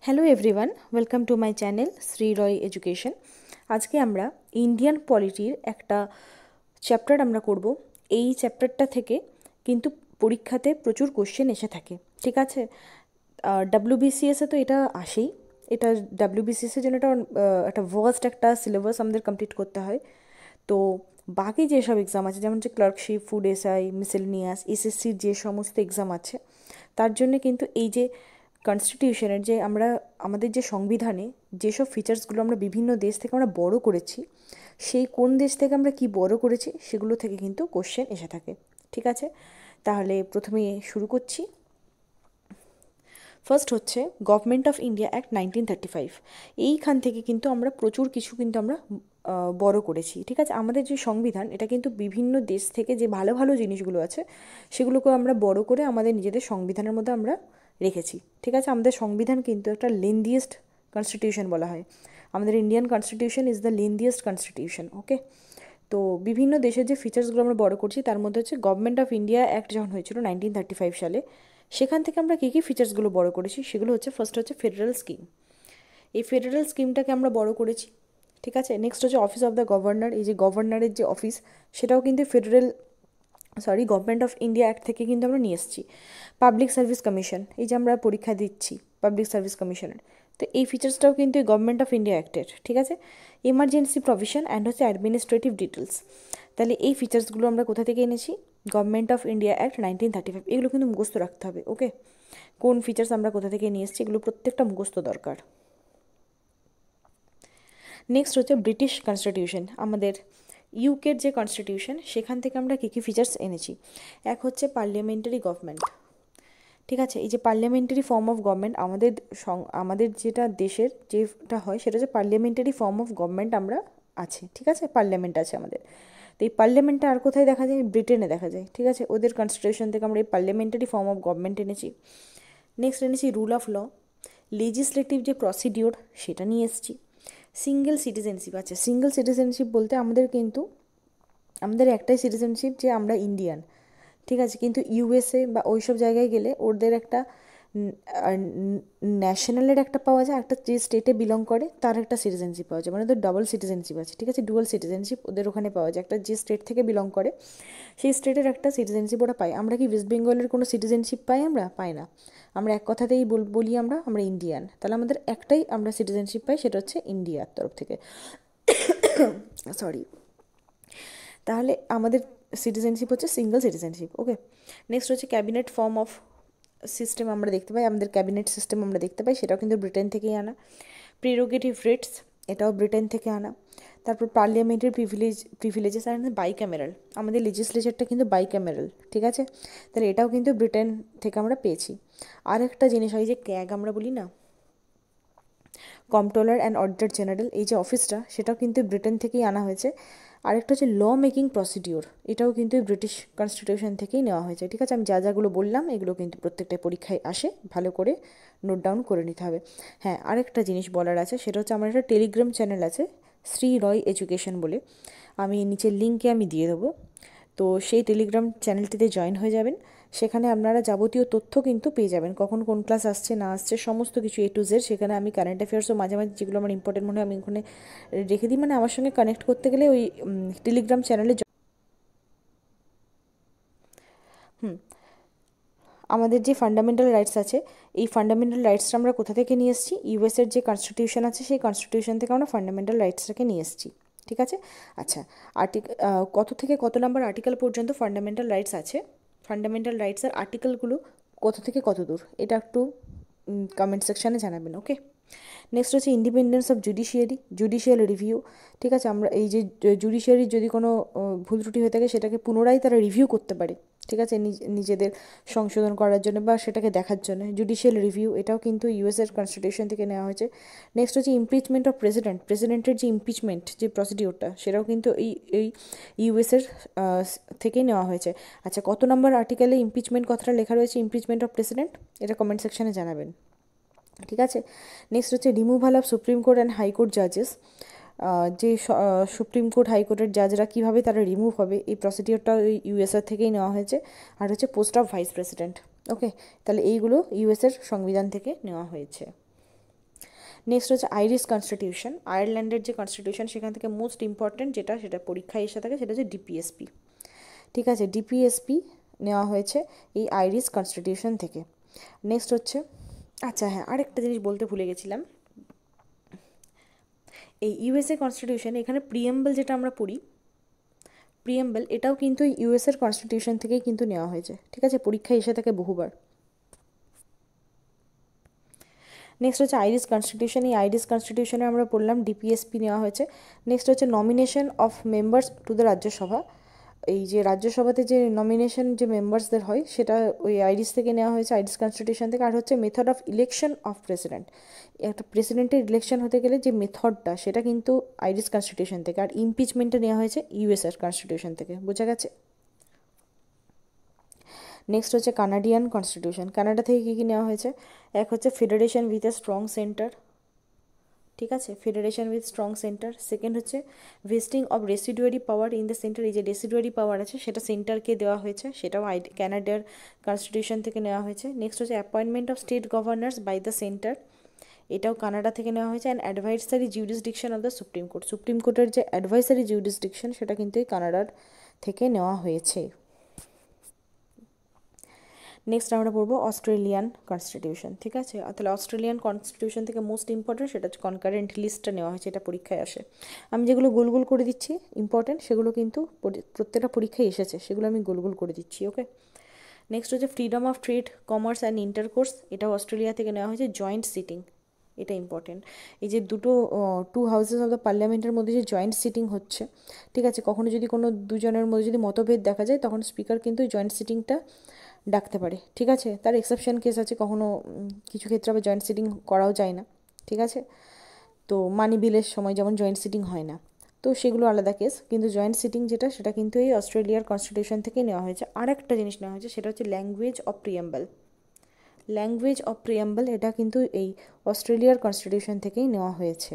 Hello everyone, welcome to my channel Shri Roy education. আজকে আমরা Indian পলিটির একটা চ্যাপ্টার আমরা করব। এই চ্যাপ্টারটা থেকে কিন্তু পরীক্ষাতে প্রচুর কোশ্চেন এসে থাকে, ঠিক আছে। ডাব্লিউবিসিএসে তো এটা আসেই, এটা ডাব্লিউবিসিএসের জন্য একটা ভাস্ট একটা সিলেবাস আমাদের কমপ্লিট করতে হয়। তো বাকি যেসব এক্সাম আছে, যেমন যে ক্লার্কশিপ, ফুড এসআই, মিসেলিনিয়াস, এসএসসির যে সমস্ত এক্সাম আছে, তার জন্য কিন্তু এই যে কনস্টিটিউশনের যে আমাদের যে সংবিধানে যেসব ফিচার্সগুলো আমরা বিভিন্ন দেশ থেকে আমরা বড় করেছি, সেই কোন দেশ থেকে আমরা কি বড় করেছি সেগুলো থেকে কিন্তু কোশ্চেন এসে থাকে, ঠিক আছে। তাহলে প্রথমে শুরু করছি। ফার্স্ট হচ্ছে গভর্নমেন্ট অফ ইন্ডিয়া অ্যাক্ট 1935। এইখান থেকে কিন্তু আমরা প্রচুর কিছু কিন্তু আমরা বড় করেছি, ঠিক আছে। আমাদের যে সংবিধান, এটা কিন্তু বিভিন্ন দেশ থেকে যে ভালো ভালো জিনিসগুলো আছে সেগুলোকে আমরা বড় করে আমাদের নিজেদের সংবিধানের মধ্যে আমরা রেখেছি, ঠিক আছে। আমাদের সংবিধান কিন্তু একটা লেন্দিয়েস্ট কনস্টিটিউশন বলা হয়। আমাদের Indian constitution is the lengthiest constitution, okay. তো বিভিন্ন দেশের যে ফিচার্সগুলো আমরা বড় করছি, তার মধ্যে হচ্ছে গভর্নমেন্ট অফ ইন্ডিয়া অ্যাক্ট যখন হয়েছিল 1935 সালে, সেখান থেকে আমরা কী কী ফিচার্সগুলো বড় করেছি সেগুলো হচ্ছে, ফার্স্ট হচ্ছে ফেডারেল স্কিম। এই ফেডারেল স্কিমটাকে আমরা বড় করেছি, ঠিক আছে। নেক্সট হচ্ছে অফিস অফ দ্য গভর্নর। এই যে গভর্নরের যে অফিস, সেটাও কিন্তু গভর্নমেন্ট অফ ইন্ডিয়া অ্যাক্ট থেকে কিন্তু আমরা নিয়ে এসেছি। পাবলিক সার্ভিস কমিশন, এই যে আমরা পরীক্ষা দিচ্ছি পাবলিক সার্ভিস কমিশনের, তো এই ফিচার্সটাও কিন্তু গভর্নমেন্ট অফ ইন্ডিয়া অ্যাক্টের, ঠিক আছে। এমার্জেন্সি প্রভিশন অ্যান্ড হচ্ছে অ্যাডমিনিস্ট্রেটিভ ডিটেলস, তাহলে এই ফিচার্সগুলো আমরা কোথা থেকে এনেছি? Government of India act 1935। এগুলো কিন্তু মুখস্থ রাখতে হবে, ওকে। কোন ফিচার্স আমরা কোথা থেকে নিয়ে এসেছি এগুলো প্রত্যেকটা মুখস্থ দরকার। নেক্সট হচ্ছে ব্রিটিশ কনস্টিটিউশন, আমাদের ইউকের যে কনস্টিটিউশন, সেখান থেকে আমরা কী কী ফিচার্স এনেছি। এক হচ্ছে পার্লামেন্টারি গভর্নমেন্ট, ঠিক আছে। এই যে পার্লামেন্টারি ফর্ম অফ গভর্নমেন্ট, আমাদের যেটা দেশের যেটা হয় সেটা হচ্ছে পার্লামেন্টারি ফর্ম অফ গভর্নমেন্ট আমরা আছে, ঠিক আছে। পার্লামেন্ট আছে আমাদের। তো এই পার্লামেন্টটা আর কোথায় দেখা যায়? ব্রিটেনে দেখা যায়, ঠিক আছে। ওদের কনস্টিটিউশন থেকে আমরা এই পার্লামেন্টারি ফর্ম অফ গভর্নমেন্ট এনেছি। নেক্সট এনেছি রুল অফ ল, লেজিসলেটিভ যে প্রসিডিওর সেটা নিয়ে এসেছি। সিঙ্গেল সিটিজেনশিপ আছে। সিঙ্গেল সিটিজেনশিপ বলতে আমাদের একটাই সিটিজেনশিপ, যে আমরা ইন্ডিয়ান, ঠিক আছে। কিন্তু ইউএসএ বা ওই সব জায়গায় গেলে ওদের একটা ন্যাশনালের একটা পাওয়া যায়, একটা যে স্টেটে বিলং করে তার একটা সিটিজেনশিপ পাওয়া যায়, মানে ওদের ডবল সিটিজেনশিপ আছে, ঠিক আছে। ডুয়াল সিটিজেনশিপ ওদের ওখানে পাওয়া যায়, একটা যে স্টেট থেকে বিলং করে সেই স্টেটের একটা সিটিজেনশিপ ওরা পায়। আমরা কি ওয়েস্ট বেঙ্গলের কোনো সিটিজেনশিপ পাই? আমরা পাই না। আমরা এক কথাতেই বলি আমরা ইন্ডিয়ান। তাহলে আমাদের একটাই আমরা সিটিজেনশিপ পাই, সেটা হচ্ছে ইন্ডিয়ার তরফ থেকে, সরি। তাহলে আমাদের সিটিজেনশিপ হচ্ছে সিঙ্গেল সিটিজেনশিপ, ওকে। নেক্সট হচ্ছে ক্যাবিনেট ফর্ম অফ সিস্টেম আমরা দেখতে পাই, আমাদের ক্যাবিনেট সিস্টেম আমরা দেখতে পাই, সেটাও কিন্তু ব্রিটেন থেকেই আনা। প্রিরোগেটিভ রেটস, এটাও ব্রিটেন থেকে আনা। তারপর পার্লিয়ামেন্টের প্রিভিলেজেস আর বাইক্যামেরাল, আমাদের লেজিসলেচারটা কিন্তু বাইক্যামেরাল, ঠিক আছে। তাহলে এটাও কিন্তু ব্রিটেন থেকে আমরা পেয়েছি। আর একটা জিনিস হয় যে ক্যাগ আমরা বলি না, কম্পট্রোলার অ্যান্ড অডিটর জেনারেল, এই যে অফিসটা, সেটাও কিন্তু ব্রিটেন থেকেই আনা হয়েছে। আরেকটা হচ্ছে ল মেকিং প্রসিডিওর, এটাও কিন্তু ব্রিটিশ কনস্টিটিউশন থেকেই নেওয়া হয়েছে, ঠিক আছে। আমি যাগুলো বললাম এগুলো কিন্তু প্রত্যেকটা পরীক্ষায় আসে, ভালো করে নোট ডাউন করে নিতে হবে। হ্যাঁ, আরেকটা জিনিস বলার আছে, সেটা হচ্ছে আমার একটা টেলিগ্রাম চ্যানেল আছে শ্রী রয় এডুকেশন বলে, আমি নিচের লিঙ্কে আমি দিয়ে দেবো। তো সেই টেলিগ্রাম চ্যানেলটিতে জয়েন হয়ে যাবেন, সেখানে আপনারা যাবতীয় তথ্য কিন্তু পেয়ে যাবেন, কখন কোন ক্লাস আসছে না আসছে সমস্ত কিছু A to Z। সেখানে আমি কারেন্ট অ্যাফেয়ার্সও মাঝে মাঝে যেগুলো আমার ইম্পর্টেন্ট মনে হয় আমি ওখানে রেখে দিই, মানে আমার সঙ্গে কানেক্ট করতে গেলে ওই টেলিগ্রাম চ্যানেলে আমাদের যে ফান্ডামেন্টাল রাইটস আছে, এই ফান্ডামেন্টাল রাইটসটা আমরা কোথা থেকে নিয়ে এসেছি? ইউএসের যে কনস্টিটিউশন আছে সেই কনস্টিটিউশন থেকে আমরা ফান্ডামেন্টাল রাইটসটাকে নিয়ে এসেছি, ঠিক আছে। আচ্ছা, কত থেকে কত নাম্বার আর্টিকেল পর্যন্ত ফান্ডামেন্টাল রাইটস আছে, ফান্ডামেন্টাল রাইটসের আর্টিকেলগুলো কত থেকে কত দূর, এটা একটু কমেন্ট সেকশানে জানাবেন, ওকে। নেক্সট হচ্ছে ইন্ডিপেন্ডেন্স অফ জুডিশিয়াল রিভিউ, ঠিক আছে। আমরা এই যে জুডিশিয়ারির যদি কোনো ভুল ত্রুটি হয়ে থাকে, সেটাকে পুনরায় তারা রিভিউ করতে পারে, ঠিক আছে, নিজেদের সংশোধন করার জন্য বা সেটাকে দেখার জন্য। জুডিশিয়াল রিভিউ, এটাও কিন্তু ইউএসের কনস্টিটিউশন থেকে নেওয়া হয়েছে। নেক্সট হচ্ছে ইমপিচমেন্ট অফ প্রেসিডেন্টের যে ইমপিচমেন্ট যে প্রসিডিওরটা, সেটাও কিন্তু এই ইউএসের থেকেই নেওয়া হয়েছে। আচ্ছা, কত নম্বর আর্টিকেলে ইমপিচমেন্ট কথাটা লেখা রয়েছে, ইমপিচমেন্ট অফ প্রেসিডেন্ট, এটা কমেন্ট সেকশানে জানাবেন, ঠিক আছে। নেক্সট হচ্ছে removal of supreme court and high court জাজেস, যে সুপ্রিম কোর্ট হাইকোর্টের জাজরা কীভাবে তারা রিমুভ হবে, এই প্রসিডিওরটা ওই ইউএসএর থেকেই নেওয়া হয়েছে। আর হচ্ছে পোস্ট অফ ভাইস প্রেসিডেন্ট, ওকে। তাহলে এইগুলো ইউএসের সংবিধান থেকে নেওয়া হয়েছে। নেক্সট হচ্ছে আইরিশ কনস্টিটিউশন, আয়ারল্যান্ডের যে কনস্টিটিউশন সেখান থেকে মোস্ট ইম্পর্ট্যান্ট যেটা, সেটা পরীক্ষায় এসে থাকে, সেটা হচ্ছে ডিপিএসপি। ঠিক আছে, ডিপিএসপি নেওয়া হয়েছে এই আইরিশ কনস্টিটিউশন থেকে। নেক্সট হচ্ছে, আচ্ছা হ্যাঁ, আরেকটা জিনিস বলতে ভুলে গেছিলাম, এই ইউএসএ কনস্টিটিউশন, এখানে প্রিএম্বল যেটা আমরা পড়ি, প্রিএম্বল এটাও কিন্তু ইউএসএর কনস্টিটিউশন থেকেই কিন্তু নেওয়া হয়েছে। ঠিক আছে, পরীক্ষায় এসে থাকে বহুবার। নেক্সট হচ্ছে আইরিশ কনস্টিটিউশন, এই আইরিশ কনস্টিটিউশনে আমরা পড়লাম ডিপিএসপি নেওয়া হয়েছে। নেক্সট হচ্ছে nomination of members to the Rajya Sabha, এই যে রাজ্যসভাতে যে নমিনেশন যে মেম্বার্সদের হয় সেটা ওই আইরিশ থেকে নেওয়া হয়েছে, আইরিশ কনস্টিটিউশন থেকে। আর হচ্ছে method of election of president, একটা প্রেসিডেন্টের ইলেকশন হতে গেলে যে মেথডটা সেটা কিন্তু আইরিশ কনস্টিটিউশন থেকে। আর ইমপিচমেন্টটা নেওয়া হয়েছে ইউএসএর কনস্টিটিউশন থেকে, বোঝা গেছে। নেক্সট হচ্ছে কানাডিয়ান কনস্টিটিউশন, কানাডা থেকে কী কী নেওয়া হয়েছে, এক হচ্ছে federation with a strong centre, ঠিক আছে, federation with strong centre. Second হচ্ছে vesting of residuary power in the centre, এই যে রেসিডুয়ারি পাওয়ার আছে সেটা সেন্টারকে দেওয়া হয়েছে, সেটাও ক্যানাডার কনস্টিটিউশন থেকে নেওয়া হয়েছে। নেক্সট হচ্ছে appointment of state governors by the centre, এটাও কানাডা থেকে নেওয়া হয়েছে। And advisory jurisdiction of the supreme court, supreme কোর্টের যে অ্যাডভাইসারি জিউরিসডিকশন সেটা কিন্তু এই কানাডার থেকে নেওয়া হয়েছে। নেক্সট আমরা পড়বো অস্ট্রেলিয়ান কনস্টিটিউশন, ঠিক আছে। তাহলে অস্ট্রেলিয়ান কনস্টিটিউশন থেকে মোস্ট ইম্পর্টেন্ট সেটা হচ্ছে কনকারেন্ট লিস্টটা নেওয়া হয়েছে, এটা পরীক্ষায় আসে। আমি যেগুলো গোল গোল করে দিচ্ছি ইম্পর্টেন্ট, সেগুলো কিন্তু প্রত্যেকটা পরীক্ষায় এসেছে, সেগুলো আমি গোল গোল করে দিচ্ছি, ওকে। নেক্সট হচ্ছে freedom of trade, commerce and intercourse, এটাও অস্ট্রেলিয়া থেকে নেওয়া হয়েছে। জয়েন্ট সিটিং, এটা ইম্পর্টেন্ট, এই যে দুটো টু হাউসেস অফ দ্য পার্লামেন্টের মধ্যে যে জয়েন্ট সিটিং হচ্ছে, ঠিক আছে, কখনো যদি কোনো দুজনের মধ্যে যদি মতভেদ দেখা যায় তখন স্পিকার কিন্তু জয়েন্ট সিটিংটা ডাকতে পারে, ঠিক আছে। তার এক্সেপশন কেস আছে, কখনো কিছু ক্ষেত্রে আবার জয়েন্ট সিটিং করাও যায় না, ঠিক আছে। তো মানি বিলের সময় যেমন জয়েন্ট সিটিং হয় না, তো সেগুলো আলাদা কেস, কিন্তু জয়েন্ট সিটিং যেটা সেটা কিন্তু এই অস্ট্রেলিয়ার কনস্টিটিউশন থেকেই নেওয়া হয়েছে। আর একটা জিনিস নেওয়া হয়েছে সেটা হচ্ছে language of preamble, language of preamble এটা কিন্তু এই অস্ট্রেলিয়ার কনস্টিটিউশন থেকেই নেওয়া হয়েছে।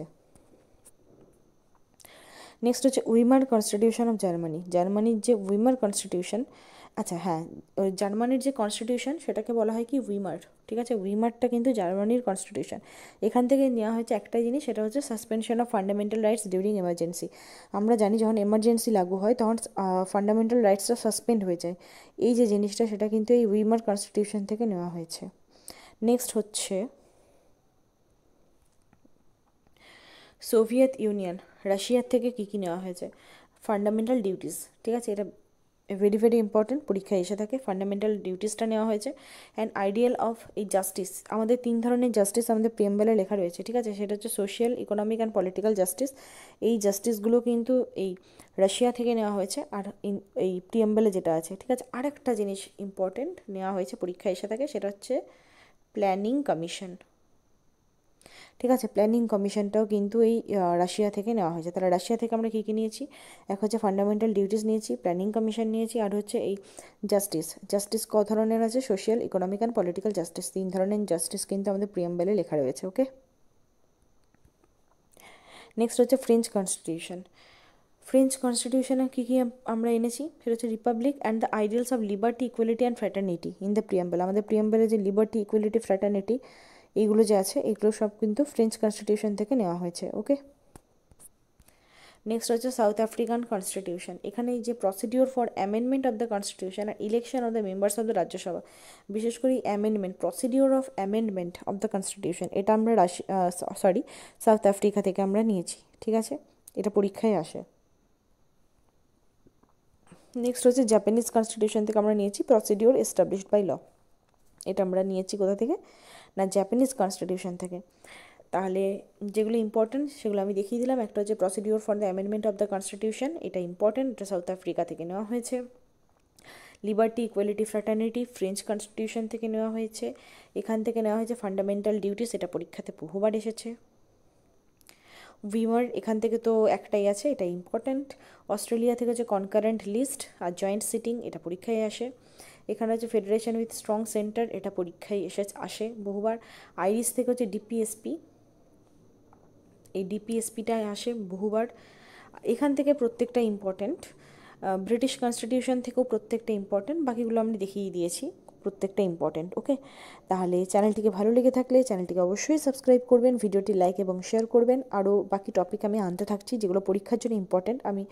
নেক্সট হচ্ছে উইমার কনস্টিটিউশন অফ জার্মানি, জার্মানির যে উইমার কনস্টিটিউশন, আচ্ছা হ্যাঁ, ওই জার্মানির যে কনস্টিটিউশন সেটাকে বলা হয় কি উইমার, ঠিক আছে। উইমারটা কিন্তু জার্মানির কনস্টিটিউশন, এখান থেকে নেওয়া হয়েছে একটাই জিনিস, সেটা হচ্ছে suspension of fundamental rights during emergency. আমরা জানি যখন এমার্জেন্সি লাগু হয় তখন ফান্ডামেন্টাল রাইটসটা সাসপেন্ড হয়ে যায়, এই যে জিনিসটা সেটা কিন্তু এই উইমার কনস্টিটিউশন থেকে নেওয়া হয়েছে। নেক্সট হচ্ছে সোভিয়েত ইউনিয়ন, রাশিয়ার থেকে কী কী নেওয়া হয়েছে, ফান্ডামেন্টাল ডিউটিস, ঠিক আছে, এটা ভেরি ভেরি ইম্পর্টেন্ট, পরীক্ষায় এসে থাকে, ফান্ডামেন্টাল ডিউটিসটা নেওয়া হয়েছে। অ্যান্ড আইডিয়াল অফ এই জাস্টিস, আমাদের তিন ধরনের জাস্টিস আমাদের প্রিয়াম্বলে লেখা রয়েছে, ঠিক আছে, সেটা হচ্ছে social, economic and political justice, এই জাস্টিসগুলো কিন্তু এই রাশিয়া থেকে নেওয়া হয়েছে। আর এই প্রিয়াম্বলে যেটা আছে, ঠিক আছে। আরেকটা জিনিস ইম্পর্টেন্ট নেওয়া হয়েছে, পরীক্ষায় এসে থাকে, সেটা হচ্ছে প্ল্যানিং কমিশন, ঠিক আছে, প্ল্যানিং কমিশনটাও কিন্তু এই রাশিয়া থেকে নেওয়া হয়েছে। তাহলে রাশিয়া থেকে আমরা কী কী নিয়েছি, এক হচ্ছে ফান্ডামেন্টাল ডিউটিস নিয়েছি, প্ল্যানিং কমিশন নিয়েছি, আর হচ্ছে এই জাস্টিস, জাস্টিস ক ধরনের আছে, social, economic and political justice, তিন ধরনের জাস্টিস কিন্তু আমাদের প্রিয়াম্বলে লেখা রয়েছে, ওকে। নেক্সট হচ্ছে ফ্রেঞ্চ কনস্টিটিউশন, ফ্রেঞ্চ কনস্টিটিউশনে কী কী আমরা এনেছি, সেটা হচ্ছে Republic and the ideals of liberty, equality and fraternity in the preamble, আমাদের প্রিয়াম্বলে যে লিবার্টি, ইকুয়ালিটি, ফ্র্যাটার্নিটি এইগুলো যে আছে এগুলো সব কিন্তু ফ্রেঞ্চ কনস্টিটিউশন থেকে নেওয়া হয়েছে, ওকে। নেক্সট হচ্ছে সাউথ আফ্রিকান কনস্টিটিউশন, এখানে যে procedure for amendment of the constitution আর election of the members of the Rajya Sabha, বিশেষ করে amendment, procedure of amendment of the constitution, এটা আমরা সাউথ আফ্রিকা থেকে আমরা নিয়েছি, ঠিক আছে, এটা পরীক্ষায় আসে। নেক্সট হচ্ছে জাপানিজ কনস্টিটিউশন থেকে আমরা নিয়েছি প্রসিডিওর এস্টাবলিশড বাই ল, এটা আমরা নিয়েছি কোথা থেকে না, জাপানিজ কনস্টিটিউশন থেকে। তাহলে যেগুলো ইম্পর্টেন্ট সেগুলো আমি দেখিয়ে দিলাম, একটা হচ্ছে procedure for the amendment of the constitution, এটা ইম্পর্টেন্ট, এটা সাউথ আফ্রিকা থেকে নেওয়া হয়েছে। Liberty, equality, fraternity French constitution থেকে নেওয়া হয়েছে। এখান থেকে নেওয়া হয়েছে ফান্ডামেন্টাল ডিউটিস, এটা পরীক্ষাতে বহুবার এসেছে। উইমার, এখান থেকে তো একটাই আছে, এটা ইম্পর্ট্যান্ট। অস্ট্রেলিয়া থেকে হচ্ছে কনকারেন্ট লিস্ট আর জয়েন্ট সিটিং, এটা পরীক্ষায় আসে। এখানে হচ্ছে ফেডারেশন উইথ স্ট্রং সেন্টার, এটা পরীক্ষায় আসে বহুবার। আইরিশ থেকে হচ্ছে ডিপিএসপি, এই ডিপিএসপিটায় আসে বহুবার, এখান থেকে প্রত্যেকটা ইম্পর্ট্যান্ট। ব্রিটিশ কনস্টিটিউশন থেকেও প্রত্যেকটা ইম্পর্ট্যান্ট, বাকিগুলো আমি দেখিয়ে দিয়েছি, প্রত্যেকটা ইম্পর্ট্যান্ট। ওকে, তাহলে চ্যানেলটিকে ভালো লেগে থাকলে চ্যানেলটিকে অবশ্যই সাবস্ক্রাইব করবেন, ভিডিওটি লাইক এবং শেয়ার করবেন। আরও বাকি টপিক আমি আনতে থাকছি যেগুলো পরীক্ষার জন্য ইম্পর্ট্যান্ট, আমি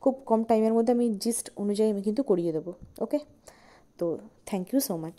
খুব কম টাইমের মধ্যে আমি জিস্ট অনুযায়ী আমি কিন্তু করিয়ে দেবো। ওকে, তো থ্যাংক ইউ সো মাচ।